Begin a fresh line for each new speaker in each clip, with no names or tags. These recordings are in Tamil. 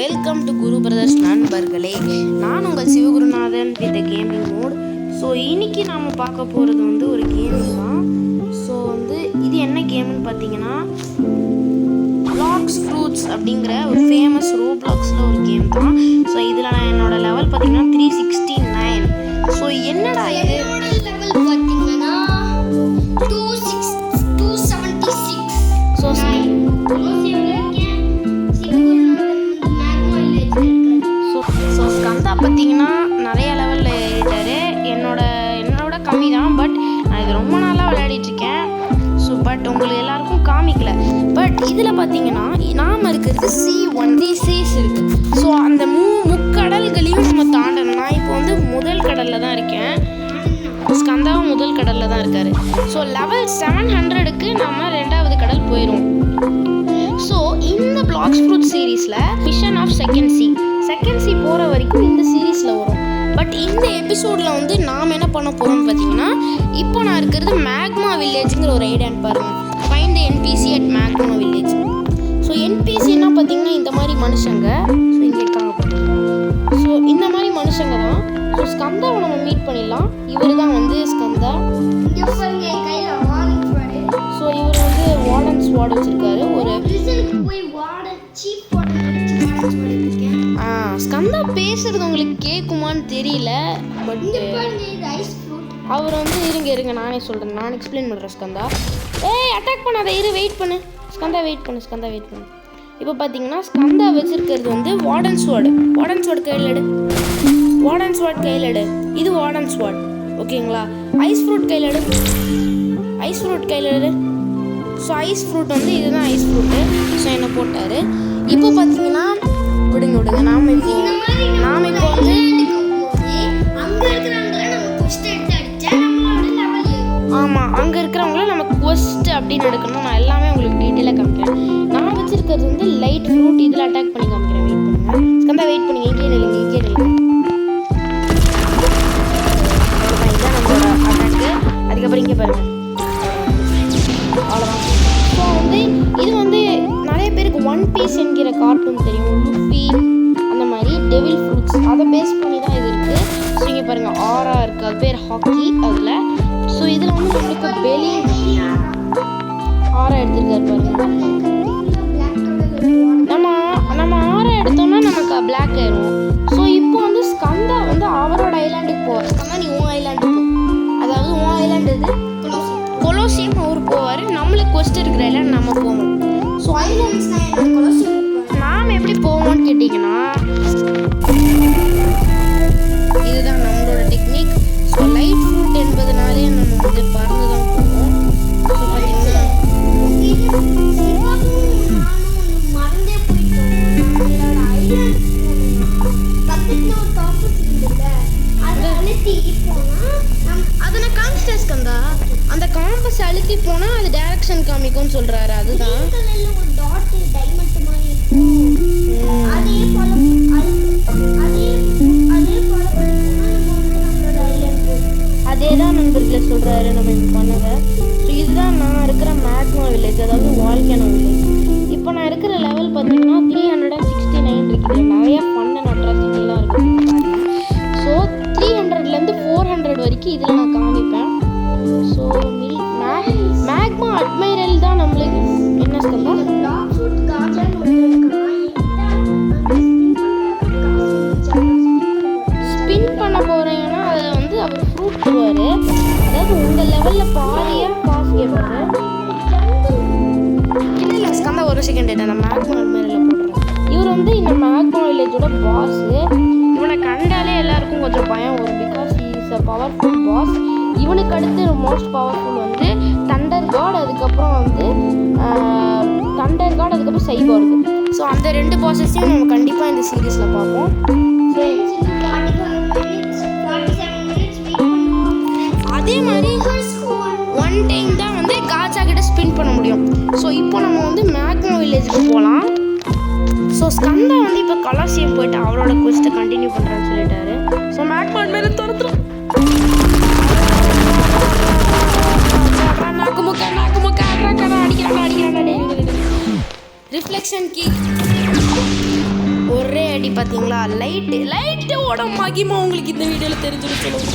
வெல்கம் டு குரு பிரதர்ஸ் நண்பர்களே. நான் உங்கள் Sivagurunathan with gaming mode. So இன்னைக்கு நாம் பார்க்க போகிறது ஒரு கேமிங் தான். ஸோ இது என்ன கேம்னு பார்த்தீங்கன்னா பிளாக்ஸ் ஃப்ரூட்ஸ் அப்படிங்கிற ஒரு ஃபேமஸ் ரோப்ளாக்ஸில் ஒரு கேம் தான். ஸோ இதில் நான் என்னோடய லெவல் பார்த்தீங்கன்னா 369. ஸோ என்னடா இது பார்த்தீங்கன்னா நிறைய லெவலில் ஏறிட்டாரு. என்னோட கம்மி தான். பட் நான் இது ரொம்ப நாளாக விளையாடிட்டுருக்கேன். ஸோ பட் உங்களுக்கு எல்லாருக்கும் காமிக்கல. பட் இதில் பார்த்தீங்கன்னா நாம் இருக்கிறது C1 சீஸ் இருக்குது. ஸோ அந்த முக்கடல்களையும் நம்ம தாண்டணும். நான் இப்போ முதல் கடலில் தான் இருக்கேன். ஸ்கந்தாவும் முதல் கடலில் தான் இருக்காரு. ஸோ லெவல் 700க்கு நம்ம 2வது கடல் போயிடும். ஸோ இந்த பிளாக்ஸ் ஃப்ரூட் சீரீஸில் மிஷன் ஆஃப் செகண்ட் சி போகிற வரைக்கும் இந்த சீரீஸில் வரும். பட் இந்த எபிசோடில் நாம் என்ன பண்ண போகிறோம்னு பார்த்தீங்கன்னா, இப்போ நான் இருக்கிறது மேக்மா வில்லேஜுங்கிற ஒரு ஐடியான்னு பாருங்கள். Find the NPC at magma village. So என்பிசின்னா பார்த்தீங்கன்னா இந்த மாதிரி மனுஷங்க. ஸோ இங்கே இருக்காங்க. ஸோ இந்த மாதிரி மனுஷங்க தான். ஸோ ஸ்கந்தாவை நம்ம மீட் பண்ணிடலாம். இவர் தான் ஸ்கந்தா. ஸோ இவர் வார்டன் ஸ்வாட் வச்சிருக்காரு. ஒரு ஸ்கந்தா பேசுறது உங்களுக்கு கேட்குமான்னு தெரியல. பட் அவர் இருங்க நானே சொல்கிறேன். நான் எக்ஸ்பிளைன் பண்ணுறேன். ஸ்கந்தா அட்டாக் பண்ணாத, வெயிட் பண்ணு. ஸ்கந்தா வெயிட் பண்ணு. இப்போ பார்த்தீங்கன்னா ஸ்கந்தா வச்சிருக்கிறது வார்டன் ஸ்வாட் கையில் எடு. இது வார்டன் ஸ்வாட். ஓகேங்களா? ஐஸ் ஃப்ரூட் கையில் எடு. ஸோ ஐஸ் ஃப்ரூட் இதுதான் ஐஸ் ஃப்ரூட்டு. ஸோ என்ன போட்டார். இப்போ பார்த்தீங்கன்னா விடுங்க நாம் இப்போ ஆமாம், அங்கே இருக்கிறவங்கள நம்ம குவெஸ்ட் அப்படின்னு எடுக்கணும். நான் எல்லாமே உங்களுக்கு டீட்டெயிலாக காமிக்கிறேன். நான் வச்சிருக்கிறது லைட் ஃப்ரூட். இதில் அட்டாக் பண்ணி காமிக்கிறேன். வெயிட் பண்ணுங்க ஸ்கந்தா, வெயிட் பண்ணுங்க. இங்கே நில்லுங்க. இதுதான் நம்மளோட அட்டாக்கு. அதுக்கப்புறம் இங்கே பாருங்க. அவ்வளோதான். ஸோ இது நிறைய பேருக்கு ஒன் பீஸ் என்கிற கார்ட்டூன் தெரியும். லுஃபி அந்த மாதிரி டெவில் ஃப்ரூட்ஸ் அதை பேஸ் பண்ணி தான் இது இருக்குது. ஸோ இங்கே பாருங்கள் ஆரா இருக்குது. அது பேர் ஹாக்கி. அதில் ஸோ இதில் நம்மளுக்கு பெலி ஆரா எடுத்துருக்காரு பாருங்க. நம்ம ஆரா எடுத்தோம்னா நமக்கு பிளாக் ஆயிரும். ஸோ இப்போ ஸ்கந்தா அவரோட ஐலாண்டுக்கு போவார். ஸ்கந்தா நீ உன் ஐலாண்டுக்கு போ. அதாவது உன் ஐலாண்டு இது கொலோசியம் அவர் போவார். நம்மளுக்கு கொஸ்ட் இருக்கிற ஐலாண்ட் நம்ம போவோம். ஸோ நாம் எப்படி போவோம்னு கேட்டிங்கன்னா இதுதான் நம்மளோட டெக்னிக். ஸோ லைட் ஃப்ரூட் என்பதனாலே நம்ம பறந்து தான் போவோம். ஸோ பார்த்தீங்கன்னா அதை நான் காமிச்சிட்டேன் ஸ்கந்தா. அந்த காம்பஸ் அழுத்தி போனால் அது டைரக்ஷன் காமிக்கும்னு சொல்கிறாரு. அதுதான் அதே தான் நண்பர்களை சொல்கிறாரு நம்ம இப்போ பண்ணதை. ஸோ இதுதான் நான் இருக்கிற மேக்மா வில்லேஜ், அதாவது வால்கேனோ வில்லேஜ். இப்போ நான் இருக்கிற லெவல் பார்த்தீங்கன்னா 369 இருக்குது. நிறையா ஃபன் அண்ட் அட்ராசிட்டிலாம் இருக்குது. ஸோ 300லேருந்து 400 வரைக்கும் இதில் நான் காமிப்பேன். ஸோ மேக்மா அட்மைரல் தான் நம்மளுக்கு என்ன சொல்லுங்கள். ஸ்பின் பண்ண போகிறீங்கன்னா அதில் அவர் ஃப்ரூட் தருவார். அதாவது உங்கள் லெவலில் பாதியாக காசு கேட்பாரு. இல்லை ஸ்கந்தா ஒரு செகண்ட் நான் மேக்மா அட்மைரலில் போடுறேன். இவர் இந்த மேக்மா வில்லேஜோட பாஸு. இவனை கண்டாலே எல்லாருக்கும் கொஞ்சம் பயம் வரும். Because he is a powerful boss. இவனுக்கு அடுத்து மோஸ்ட் பவர்ஃபுல் தண்டர் காட். அதுக்கப்புறம் தண்டர் காட். அதுக்கப்புறம் சைபார்க். ஸோ அந்த 2 பாஸஸையும் நம்ம கண்டிப்பாக இந்த சீரீஸில் பார்ப்போம். அதே மாதிரி ஒன் டைம் தான் காஜா கிட்ட ஸ்பின் பண்ண முடியும். ஸோ இப்போ நம்ம மேக்மா வில்லேஜுக்கு போகலாம். ஸோ ஸ்கந்தா இப்போ கொலோசியம் போயிட்டு அவரோட குவெஸ்ட்டை கண்டினியூ பண்ணுறேன்னு சொல்லிட்டாரு. ஸோ மேக்மா மேலே துரத்துறோம். அடிக்கிறான். ரிஃப்ளெக்ஷன் கீ ஒரே எப்படி பார்த்தீங்களா? லைட்டோட மகிமை உங்களுக்கு இந்த வீடியோவில் தெரிஞ்சுன்னு சொல்லுவோம்.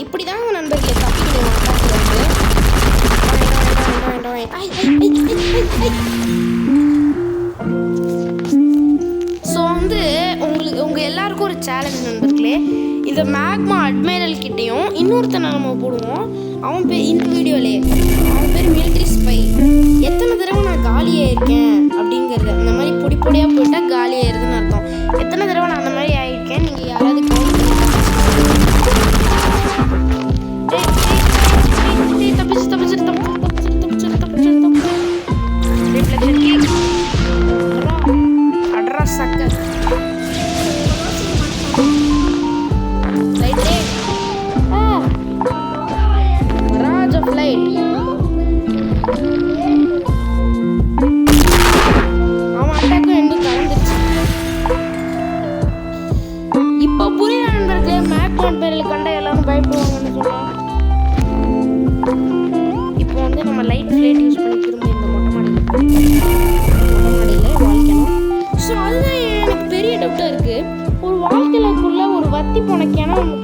இப்படி தாங்க நண்பர்களே தப்பிக்கணும். ஸோ வந்து உங்கள் எல்லாருக்கும் ஒரு சேலஞ்ச் நண்பர்களே. இந்த மேக்மா அட்மைரல் கிட்டேயும் இன்னொருத்தனை நம்ம போடுவோம். அவன் பேர் இந்த வீடியோலே அவன் பேர் மிலிட்ரி ஸ்பை. எத்தனை தடவை நான் காலியாக இருக்கேன் அப்படிங்கிறது, இந்த மாதிரி பொடியாக போயிட்டால் காலியாயிருதுன்னு அர்த்தம். எத்தனை தடவை நான் அந்த மாதிரி ஆகியிருக்கேன் நீங்கள் யாராவது போன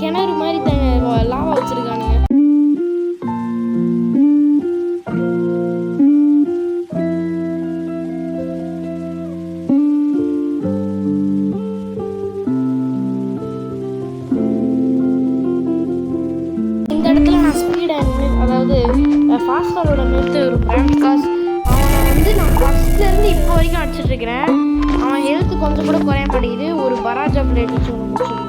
கிணறு மாதிரி லாவா வச்சிருக்கானுங்க. இந்த இடத்துல நான் ஸ்பீடை அதாவது ஃபாஸ்ட் ஃபார்வர்டை நிறுத்த விரும்புகிறேன். பிகாஸ் அவனை வந்து நான் ஃபஸ்ட்லேருந்து இப்போ வரைக்கும் அடிச்சிட்டு இருக்கிறேன். அவன் ஹெல்த் கொஞ்சம் கூட குறைய மாட்டேங்குது. ஒரு பராஜா பிளேட் வச்சு ஒன்று முடிச்சிருக்கேன்.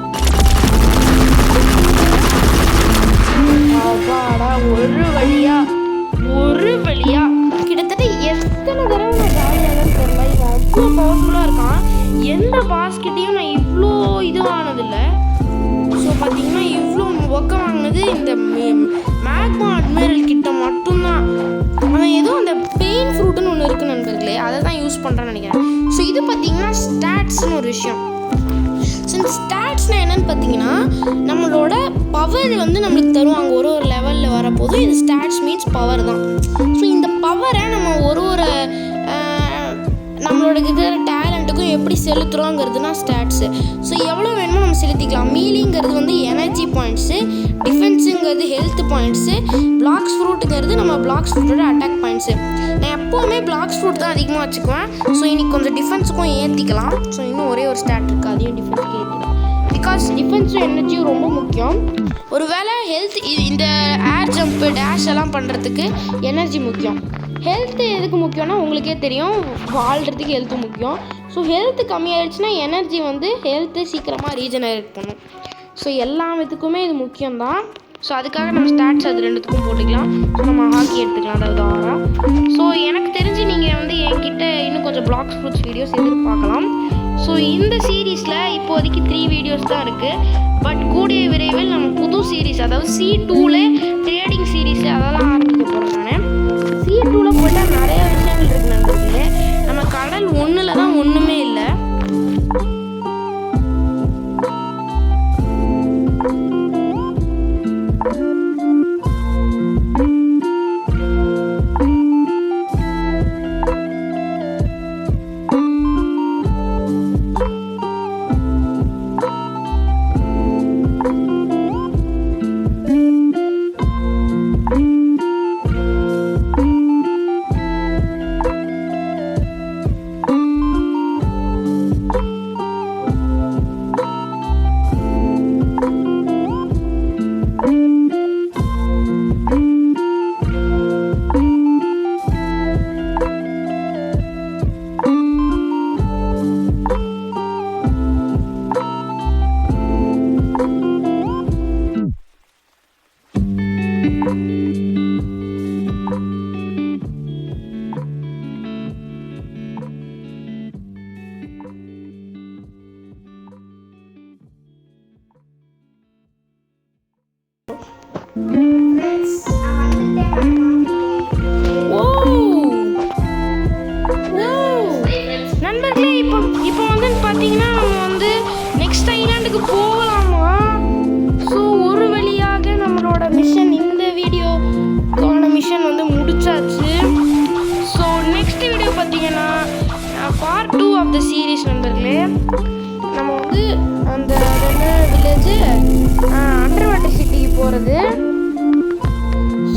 ஒரு வழியா கிட்டத்தட்ட எத்தனை தடவை நான் காலியாகன்னு தெரியல. இவன் அவ்வளோ பவர்ஃபுல்லாக இருக்கான். எந்த பாஸ்கெட்டையும் நான் இவ்வளோ இதுவானதில்லை. ஸோ பார்த்தீங்கன்னா இவ்வளோ ஒக்க வாங்கினது இந்த மேக்மா அட்மைரல் கிட்ட மட்டும்தான். அவன் ஏதோ அந்த பெயின் ஃப்ரூட்டுன்னு ஒன்று இருக்குது நண்பர்களே, அதை தான் யூஸ் பண்ணுறான்னு நினைக்கிறேன். ஸோ இது பார்த்தீங்கன்னா ஸ்டாட்ஸ்னு ஒரு விஷயம். ஸோ இந்த ஸ்டாட்ஸ்னால் என்னென்னு பார்த்தீங்கன்னா நம்மளோட பவர் வந்து நம்மளுக்கு தருவாங்க. ஒரு லெவலில் வரப்போது இது ஸ்டாட்ஸ் மீன்ஸ் பவர் தான். ஸோ இந்த பவரை நம்ம ஒரு நம்மளோட இருக்கிற டேலண்ட்டுக்கும் எப்படி செலுத்துகிறோங்கிறதுனா ஸ்டாட்ஸு. ஸோ எவ்வளோ வேணுமோ நம்ம செலுத்திக்கலாம். மீலிங்கிறது வந்து எனர்ஜி பாயிண்ட்ஸு, டிஃபென்ஸுங்கிறது ஹெல்த் பாயிண்ட்ஸு, பிளாக்ஸ் ஃப்ரூட்டுங்கிறது நம்ம பிளாக்ஸ் ஃப்ரூட்டோட அட்டாக் பாயிண்ட்ஸு. நான் எப்போவுமே பிளாக்ஸ் ஃப்ரூட் தான் அதிகமாக வச்சுக்குவேன். ஸோ இன்றைக்கி கொஞ்சம் டிஃபென்ஸுக்கும் ஏற்றிக்கலாம். ஸோ இன்னும் ஒரே ஒரு ஸ்டாட் இருக்குது, அதையும் டிஃபென்ஸுக்கு ஏற்றிக்கலாம். பிகாஸ் டிஃபென்ஸும் எனர்ஜியும் ரொம்ப முக்கியம். ஒரு வேளை ஹெல்த் இந்த ஏர் ஜம்ப்பு டேஷ் எல்லாம் பண்ணுறதுக்கு எனர்ஜி முக்கியம். ஹெல்த்து எதுக்கு முக்கியம்னா உங்களுக்கே தெரியும், வாழ்கிறதுக்கு ஹெல்த்து முக்கியம். ஸோ ஹெல்த்து கம்மியாகிடுச்சுன்னா எனர்ஜி வந்து ஹெல்த்து சீக்கிரமாக ரீஜெனரேட் பண்ணும். ஸோ எல்லா விதத்துக்குமே இது முக்கியம்தான். ஸோ அதுக்காக நம்ம ஸ்டாட்ஸ் அது ரெண்டுத்துக்கும் போட்டுக்கலாம். ஸோ நம்ம ஹாக்கி எடுத்துக்கலாம், அதாவது ஆரா. ஸோ எனக்கு தெரிஞ்சு நீங்கள் வந்து என்கிட்ட இன்னும் கொஞ்சம் பிளாக்ஸ் ஃப்ரூட்ஸ் வீடியோஸ் எதிர்பார்க்கலாம். ஸோ இந்த சீரீஸில் இப்போதைக்கு 3 வீடியோஸ் தான் இருக்குது. பட் கூடிய விரைவில் நம்ம புது சீரீஸ், அதாவது C2ல ட்ரேடிங் சீரீஸ் அதெல்லாம் ஆரம்பிக்க போகிறோம். நான் C2ல போட்டால் நிறைய விஷயங்கள் இருக்குது நண்பர்களே. நம்ம கடல் 1ல் தான் ஒன்றுமே இல்லை. நண்பர்களே, இப்போ வந்து பார்த்தீங்கன்னா நம்ம வந்து நெக்ஸ்ட் ஐலாண்டுக்கு போகலாமா? ஸோ ஒரு வழியாக நம்மளோட மிஷன், இந்த வீடியோக்கான மிஷன் வந்து முடிச்சாச்சு. ஸோ நெக்ஸ்ட் வீடியோ பார்த்தீங்கன்னா பார்ட் 2 ஆஃப் த சீரீஸ் நண்பர்களே. நம்ம வந்து அந்த வில்லேஜ் அண்டர் வாட்டர் சிட்டிக்கு போகிறது.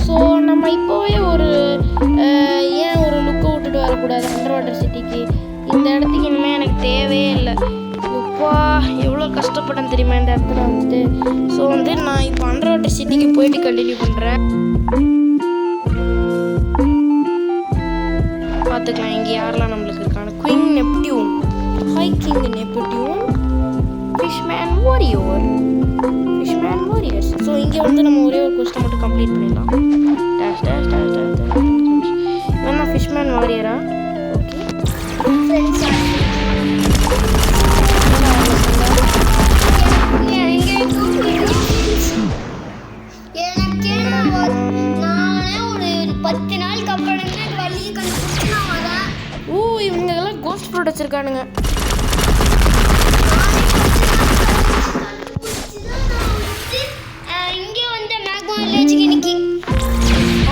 ஸோ நம்ம இப்போவே ஒரு ஏன் ஒரு லுக்கை விட்டுட்டு வரக்கூடாது அண்டர் வாட்டர் சிட்டிக்கு? இந்த இடத்துக்கு இனிமேல் எனக்கு தேவையே இல்லை. எப்பா எவ்வளோ கஷ்டப்பட்டேன் தெரியுமா இந்த இடத்துல வந்துட்டு. ஸோ வந்து நான் இப்போ அண்டர் வாட்டர் சிட்டிக்கு போயிட்டு கண்டினியூ பண்ணுறேன். பார்த்துக்கலாம் இங்கே யாரெல்லாம் நம்மளுக்கு இருக்காங்க. Queen Neptune, high king Neptune, fishman warrior, fishman warriors. So இங்கே வந்து நம்ம ஒரே ஒரு கொஸ்டின் மட்டும் கம்ப்ளீட் பண்ணிடலாம். Dash dash dash dash dash. இவன் ஃபிஷ்மேன் வாரியரா? ஓகே இவங்கெல்லாம் கோஸ்ட் ஃப்ரூட் வச்சிருக்கானுங்க.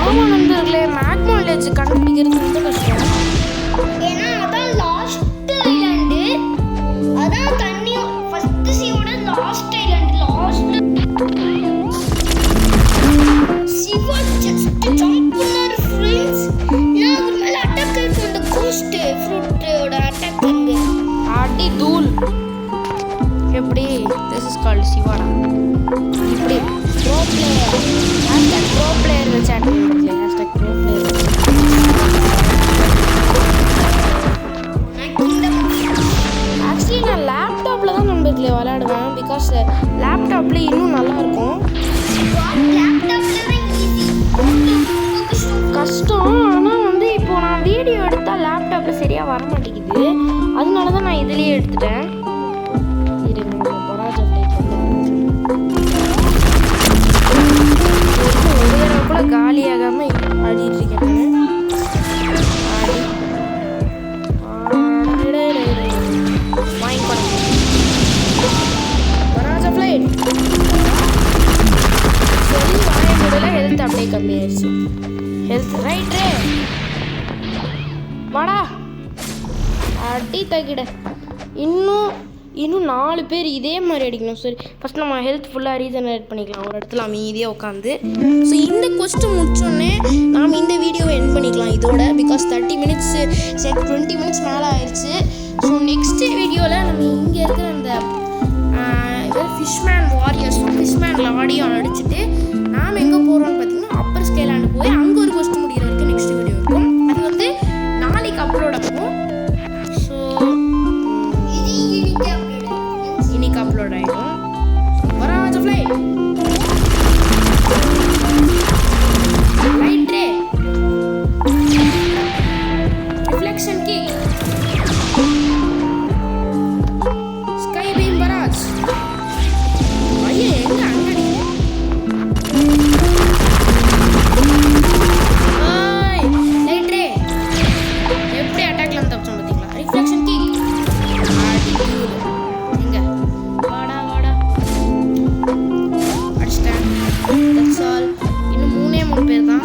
ஆமா நண்பர்களே, மேக்மா வில்லேஜ் கண்டுபிடிக்கிறது ரொம்ப கஷ்டம்.
ஏன்னா அதான் லாஸ்ட் ஐலாண்டு, அதான் தண்ணி ஃபர்ஸ்ட் சீயோட last island. Last Shiva just jump பண்ணாரு ஃப்ரெண்ட்ஸ். நான் ஒரு மேல அட்டாக் இருக்கு, அந்த கோஸ்ட் ஃப்ரூட்டோட அட்டாக் இருக்கு.
அடி தூள். எப்படி திஸ் இஸ் கால்ட் சிவாடா. இப்படி ப்ரோ பிளேயர் #ப்ரோ பிளேயர் வச்சு ஆட் பண்ணுங்க. #Pro player. ஆக்சுவலி நான் லேப்டாப்பில் தான் நண்பர்களே விளையாடுவேன். பிகாஸ் லேப்டாப்பில் இன்னும் நல்லாயிருக்கும். கஷ்டம். ஆனால் வந்து இப்போது நான் வீடியோ எடுத்தால் லேப்டாப்பில் சரியாக வர மாட்டேங்குது. அதனால தான் நான் இதுலேயே எடுத்துட்டேன். கூட காலியாகாம ஆடிட்டு இருக்கேன். ஹெல்த் அப்படியே கம்மியாயிருச்சு. ஹெல்த் ரைட்டு வாடா அடி தகிட. இன்னும் 4 பேர் இதே மாதிரி அடிக்கணும். சரி ஃபஸ்ட் நம்ம ஹெல்த் ஃபுல்லாக ரீஜெனரேட் பண்ணிக்கலாம் ஒரு இடத்துல அமைதியாக உட்காந்து. ஸோ இந்த கொஸ்டின் முடிச்சோடனே நாம் இந்த வீடியோவை எண்ட் பண்ணிக்கலாம் இதோட. பிகாஸ் 30 மினிட்ஸ் 20 மினிட்ஸ் மேலே ஆயிடுச்சு. ஸோ நெக்ஸ்ட் வீடியோவில் நம்ம இங்கே இருக்கிற அந்த ஃபிஷ்மேன் வாரியர்ஸும் ஃபிஷ்மேன் லாடியும் அடிச்சுட்டு நாம் எங்கே போகிறோம்னு பார்த்தீங்கன்னா அப்பர் ஸ்கேலாண்டு போய் அங்கே ஒரு கொஸ்டின் முடிகிற வரைக்கும் நெக்ஸ்ட் வீடியோ இருக்கும். அது வந்து நாளைக்கு அப்லோட் ஆகும். ஸோ இன்னைக்கு அப்லோட் ஆகிடும். வராஜ flight light ray reflection kick sky beam பராஜ். ஐயே எங்க அங்கடி லைட் ரே எப்படி அட்டாக்ல இருந்து தப்பிச்சோம் பார்த்தீங்களா? ரிஃப்ளெக்ஷன் கிக் எங்க வாடா வாடா அடிச்சிட்டேன். That's all. இன்னும் 3 பேர் தான்.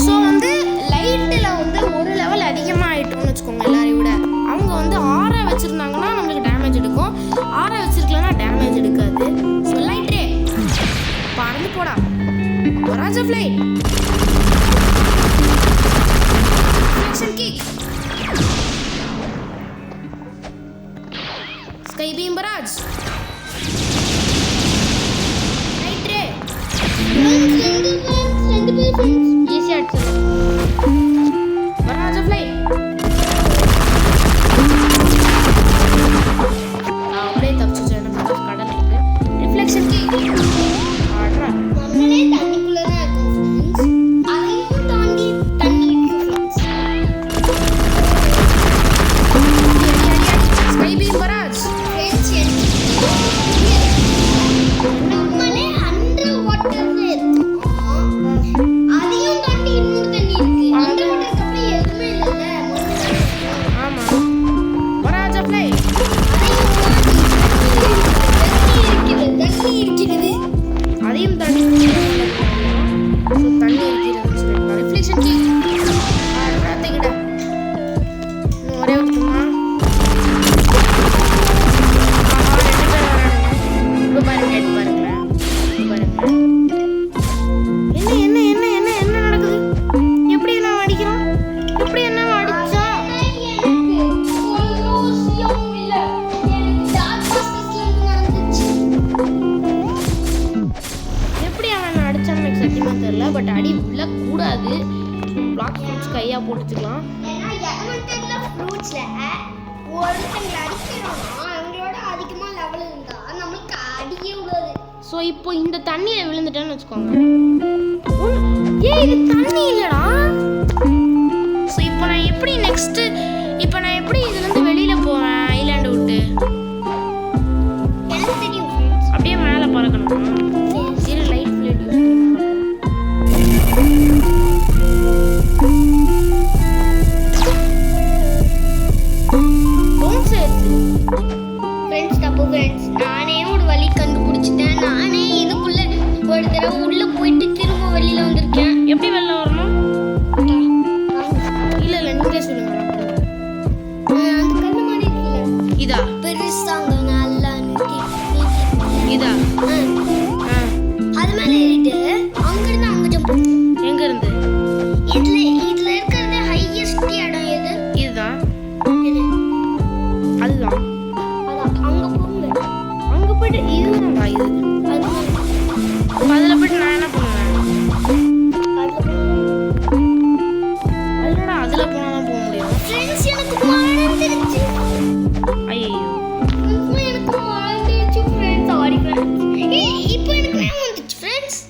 ஸோ வந்து லைட்டில் வந்து ஒரு லெவல் அதிகமாக ஆகிட்டோம்னு வச்சுக்கோங்க எல்லாரையும் விட. அவங்க வந்து 6 வச்சுருந்தாங்கன்னா நம்மளுக்கு டேமேஜ் எடுக்கும், 6 வச்சுருக்கலன்னா டேமேஜ் எடுக்காது. ஸோ லைட் ரே பறந்து போடா ராஜா flight kick sky beam barrage light ray ஈஸியாக அடிச்சிடலாம். ராஜா ஃப்ளைட் அப்படியே தப்பிச்சு கடல் இருக்கு. ரிஃப்ளெக்ஷன் கிக் ஆடுறா
நம்மளே தண்ணிக்குள்ள தான் இருக்கும். அதையும் தாண்டி தண்ணி
ஸ்கை பீம் பராஜ்
நம்மளே அண்டர் வாட்டர்ல இருக்கோம். அதையும் தாண்டி இன்னொரு தண்ணி இருக்கு. அண்டர் அன்லிமிட்டட்ல ஃப்ரூட்ஸ்ல ஒருத்தங்களை அடிக்கிறோம்னா அவங்களோட அதிகமாக லெவல் இருந்தால் நம்மளுக்கு அடிக்கவே கூடாது.
ஸோ இப்போ இந்த தண்ணியில் விழுந்துட்டேன்னு வச்சுக்கோங்க. ஏய் இது தண்ணி இல்லைடா. ஸோ இப்போ நான் எப்படி இதுலேருந்து வெளியில் போவேன் ஐலாண்டு விட்டு?
எனக்கு தெரியும் ஃப்ரெண்ட்ஸ்.
அப்படியே மேலே பறக்கணுமா? சரி லைட் பிளேட் யூஸ்
ஃப்ரெண்ட்ஸ் தப்பு ஃப்ரெண்ட்ஸ். நானே ஒரு வழி கண்டுபிடிச்சிட்டேன். நானே இதுக்குள்ள ஒரு தடவை உள்ள போயிட்டு திரும்ப வெளியில வந்திருக்கேன்.
எப்படி வெளில வரணும்? இல்லை நீங்களே சொல்லுங்க.
அந்த கண்ணு மாதிரி இருக்குல்ல,
இதா
பெருசாங்க நல்லா
இதா
அது மேல ஏறிட்டு அங்கிருந்து அங்க ஜம்ப்.
எங்க இருந்து?
இதுல இருக்கிறது ஹையஸ்ட் இடம் எது?
இதுதான்.
எது?
அதுதான்.
அதான் அங்க போங்க.
அங்கே போயிட்டு இதுதான் இது.
அது
அதில் போயிட்டு நான் என்ன பண்ணுவேன்? அதனால அதில் போனால் தான் போக முடியும்.
ஃப்ரெண்ட்ஸ் எனக்கு மறந்துருச்சு.
ஐயோ
எனக்கு மறந்துருச்சு ஃப்ரெண்ட்ஸ். Sorry friends. இப்போ எனக்கு ஞாபகம் வந்துச்சு ஃப்ரெண்ட்ஸ்.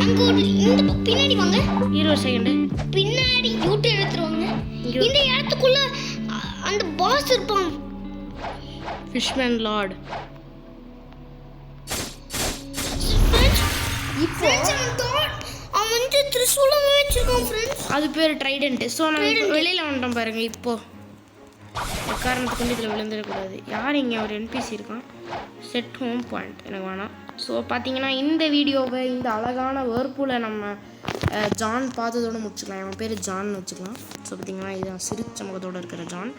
அங்க ஒரு இந்த பின்னாடி வாங்க.
20 செகண்டு
பின்னாடி யூட்டு எடுத்துருவாங்க. இந்த இடத்துக்குள்ள அந்த பாஸ் இருப்பான்.
Fishman Lord.
இப்போ அவன் வந்து திரிசூலமே வச்சிருக்கான் ஃப்ரெண்ட்ஸ்.
அது பேர் ட்ரைடன்ட். ஸோ நம்ம வெளியில் வந்துட்டோம் பாருங்க. இப்போ காரணத்துக்கு வந்து இதில் விழுந்துடக்கூடாது. யார் இங்கே ஒரு என்பிசி இருக்கான். செட் ஹோம் பாயிண்ட் எனக்கு வேணாம். ஸோ பார்த்தீங்கன்னா இந்த வீடியோவை இந்த அழகான வேர்பூலை நம்ம ஜான் பார்த்ததோடு முடிச்சுக்கலாம். அவன் பேர் ஜான் வச்சுக்கலாம். ஸோ பார்த்தீங்கன்னா இதுதான் சிரிச்ச முகத்தோடு இருக்கிற ஜான்.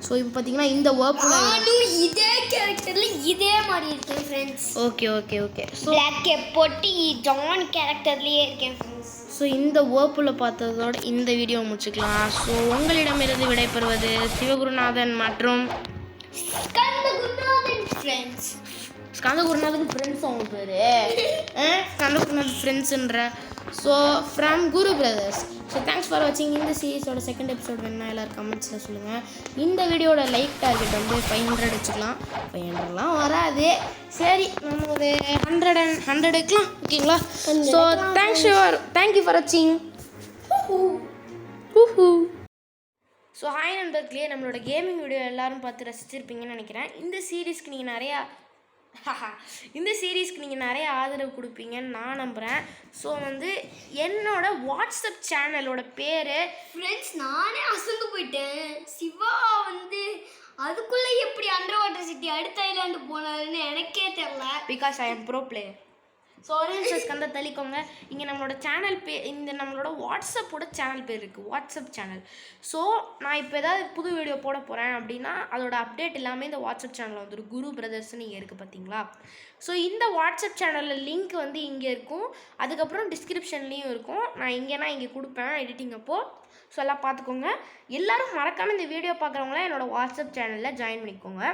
ஸோ இப்போ பார்த்தீங்கன்னா இந்த வேர்பூலை
இதே கேரக்டர்ல இதே மாதிரி இருக்கேன் friends.
Okay okay okay. So
black cap போட்டு ஜான் கேரக்டர்லயே இருக்கேன் ஃப்ரெண்ட்ஸ்.
ஸோ இந்த வேர்பூலை பார்த்ததோட இந்த வீடியோ முடிச்சுக்கலாம். ஸோ உங்களிடமிருந்து விடைபெறுவது சிவகுருநாதன் மற்றும்
ஸ்கந்தகுருநாதன் ஃப்ரெண்ட்ஸ்.
ஸ்கந்தகுருநாதன் ஃப்ரெண்ட்ஸ் அவங்க பேர். ஸ்கந்தகுருநாதன் ஃப்ரெண்ட்ஸுன்ற. So from Guru brothers. So thanks for வாட்சிங். இந்த சீரீஸோட செகண்ட் எபிசோட் வேணா எல்லோரும் கமெண்ட்ஸில் சொல்லுங்கள். இந்த வீடியோட லைக் டார்கெட் வந்து 500 வச்சுக்கலாம். 500லாம் வராது. சரி நம்ம ஒரு 100 வைக்கலாம். ஓகேங்களா? ஸோ தேங்க்யூ ஃபார் வாட்சிங். ஸோ ஹாய் நண்பர்களே, நம்மளோட கேமிங் வீடியோ எல்லோரும் பார்த்து ரசிச்சிருப்பீங்கன்னு நினைக்கிறேன். இந்த சீரீஸ்க்கு நீங்கள் நிறைய ஆதரவு கொடுப்பீங்கன்னு நான் நம்புகிறேன். ஸோ வந்து என்னோட வாட்ஸ்அப் சேனலோட பேர்
ஃப்ரெண்ட்ஸ் நானே அசந்து போயிட்டேன். சிவா வந்து அதுக்குள்ளே எப்படி அண்டர் வாட்டர் சிட்டி அடுத்த ஐலாண்டு போனாருன்னு எனக்கே தெரியல.
Because I am bro player. So ஒரு நிமிஷம் ஸ்கந்த தள்ளிக்கோங்க. இங்கே நம்மளோட சேனல் இந்த நம்மளோட வாட்ஸ்அப்போட சேனல் பேர் இருக்குது, வாட்ஸ்அப் சேனல். ஸோ நான் இப்போ ஏதாவது புது வீடியோ போட போகிறேன் அப்படின்னா அதோட அப்டேட் எல்லாமே இந்த வாட்ஸ்அப் சேனலில் வந்துடும். குரு பிரதர்ஸ்னு இங்கே இருக்குது பார்த்தீங்களா? ஸோ இந்த வாட்ஸ்அப் சேனலில் லிங்க் வந்து இங்கே இருக்கும். அதுக்கப்புறம் டிஸ்கிரிப்ஷன்லேயும் இருக்கும். நான் இங்கே கொடுப்பேன் எடிட்டிங் அப்போது. ஸோ எல்லாம் பார்த்துக்கோங்க. எல்லோரும் மறக்காமல் இந்த வீடியோ பார்க்குறவங்களாம் என்னோடய வாட்ஸ்அப் சேனலில் ஜாயின் பண்ணிக்கோங்க.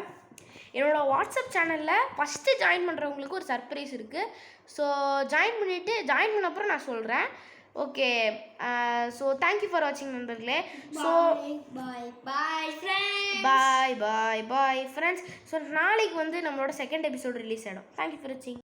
என்னோடய வாட்ஸ்அப் சேனலில் ஃபஸ்ட்டு ஜாயின் பண்ணுறவங்களுக்கு ஒரு சர்ப்ரைஸ் இருக்குது. ஸோ ஜாயின் பண்ண அப்புறம் நான் சொல்கிறேன். ஓகே. ஸோ தேங்க்யூ ஃபார் வாட்சிங் நண்பர்களே. So bye friends. ஸோ நாளைக்கு வந்து நம்மளோட செகண்ட் எபிசோட் ரிலீஸ் ஆகிடும். தேங்க்யூ ஃபார் வாட்சிங்.